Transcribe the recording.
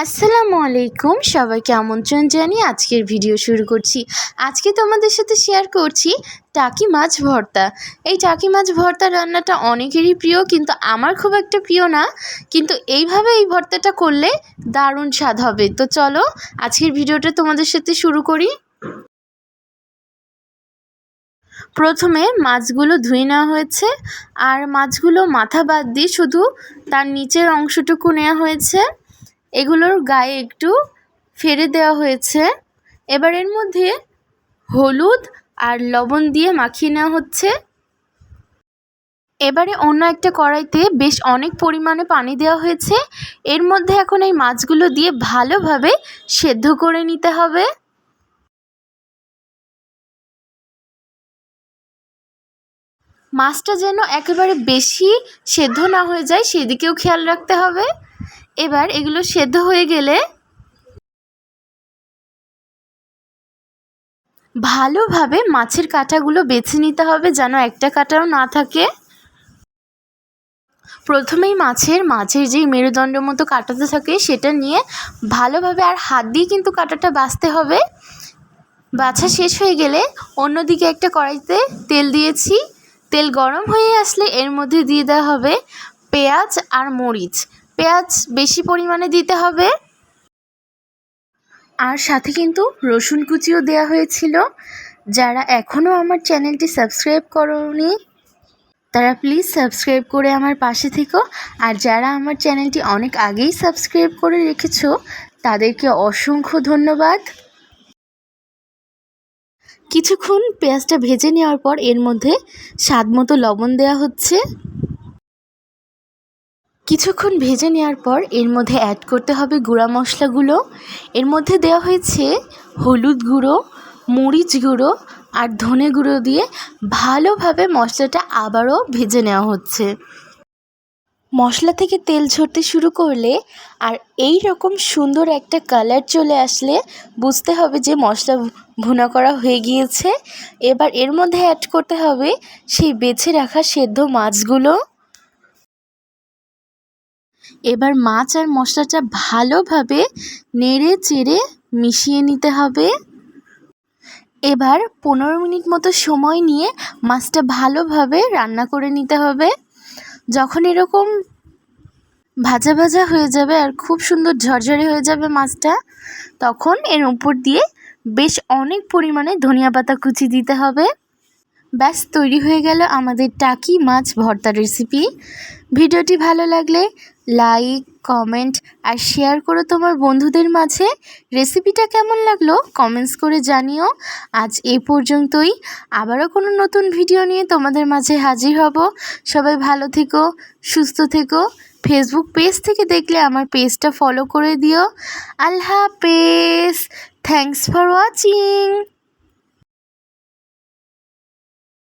আসসালামু আলাইকুম, সবাইকে আমন্ত্রণ জানিয়ে আজকের ভিডিও শুরু করছি। আজকে তোমাদের সাথে শেয়ার করছি টাকি মাছ ভর্তা। এই টাকি মাছ ভর্তা রান্নাটা অনেকেরই প্রিয়, কিন্তু আমার খুব একটা প্রিয় না। কিন্তু এইভাবে এই ভর্তাটা করলে দারুণ স্বাদ হবে। তো চলো আজকের ভিডিওটা তোমাদের সাথে শুরু করি। প্রথমে মাছগুলো ধুয়ে নেওয়া হয়েছে, আর মাছগুলো মাথা বাদ দিয়ে শুধু তার নিচের অংশটুকু নেওয়া হয়েছে। এগুলোর গায়ে একটু ফেলে দেওয়া হয়েছে। এবার এর মধ্যে হলুদ আর লবণ দিয়ে মাখিয়ে নেওয়া হচ্ছে। এবারে অন্য একটা কড়াইতে বেশ অনেক পরিমাণে পানি দেওয়া হয়েছে। এর মধ্যে এখন এই মাছগুলো দিয়ে ভালোভাবে সেদ্ধ করে নিতে হবে। মাছটা যেন একেবারে বেশি সেদ্ধ না হয়ে যায়, সেদিকেও খেয়াল রাখতে হবে। এবার এগুলো সেদ্ধ হয়ে গেলে ভালোভাবে মাছের কাঁটাগুলো বেছে নিতে হবে, যেন একটা কাঁটাও না থাকে। প্রথমেই মাছের যেই মেরুদণ্ড মতো কাঁটাতে থাকে সেটা নিয়ে ভালোভাবে আর হাত দিয়ে কিন্তু কাঁটাটা বাছতে হবে। বাছা শেষ হয়ে গেলে অন্যদিকে একটা কড়াইতে তেল দিয়েছি। তেল গরম হয়ে আসলে এর মধ্যে দিয়ে দেওয়া হবে পেঁয়াজ আর মরিচ। পেঁয়াজ বেশি পরিমাণে দিতে হবে, আর সাথে কিন্তু রসুন কুচিও দেওয়া হয়েছিল। যারা এখনও আমার চ্যানেলটি সাবস্ক্রাইব করোনি তারা প্লিজ সাবস্ক্রাইব করে আমার পাশে থেকো, আর যারা আমার চ্যানেলটি অনেক আগেই সাবস্ক্রাইব করে রেখেছো তাদেরকে অসংখ্য ধন্যবাদ। কিছুক্ষণ পেঁয়াজটা ভেজে নেওয়ার পর এর মধ্যে স্বাদ মতো লবণ দেওয়া হচ্ছে। কিছুক্ষণ ভেজে নেওয়ার পর এর মধ্যে অ্যাড করতে হবে গুঁড়া মশলাগুলো। এর মধ্যে দেওয়া হয়েছে হলুদ গুঁড়ো, মরিচ গুঁড়ো আর ধনে গুঁড়ো দিয়ে ভালোভাবে মশলাটা আবারও ভেজে নেওয়া হচ্ছে। মশলা থেকে তেল ঝরতে শুরু করলে আর এই রকম সুন্দর একটা কালার চলে আসলে বুঝতে হবে যে মশলা ভুনা করা হয়ে গিয়েছে। এবার এর মধ্যে অ্যাড করতে হবে সেই বেছে রাখা সেদ্ধ মাছগুলো। এবার মাছ আর মশলাটা ভালোভাবে নেড়ে চেড়ে মিশিয়ে নিতে হবে। এবার 15 মিনিট মতো সময় নিয়ে মাছটা ভালোভাবে রান্না করে নিতে হবে। যখন এরকম ভাজা ভাজা হয়ে যাবে আর খুব সুন্দর ঝরঝরে হয়ে যাবে মাছটা, তখন এর উপর দিয়ে বেশ অনেক পরিমাণে ধনিয়া পাতা কুচি দিতে হবে। ব্যাস তৈরি হয়ে গেল আমাদের টাকি মাছ ভর্তা রেসিপি। ভিডিওটি ভালো লাগলে লাইক, কমেন্ট আর শেয়ার করো তোমার বন্ধুদের মাঝে। রেসিপিটা কেমন লাগলো কমেন্টস করে জানিও। আজ এই পর্যন্তই, আবারও কোনো নতুন ভিডিও নিয়ে তোমাদের মাঝে হাজির হব। সবাই ভালো থেকো, সুস্থ থেকো। ফেসবুক পেজ থেকে দেখলে আমার পেজটা ফলো করে দিও। আল্লাহ হাফেজ। Thanks for watching.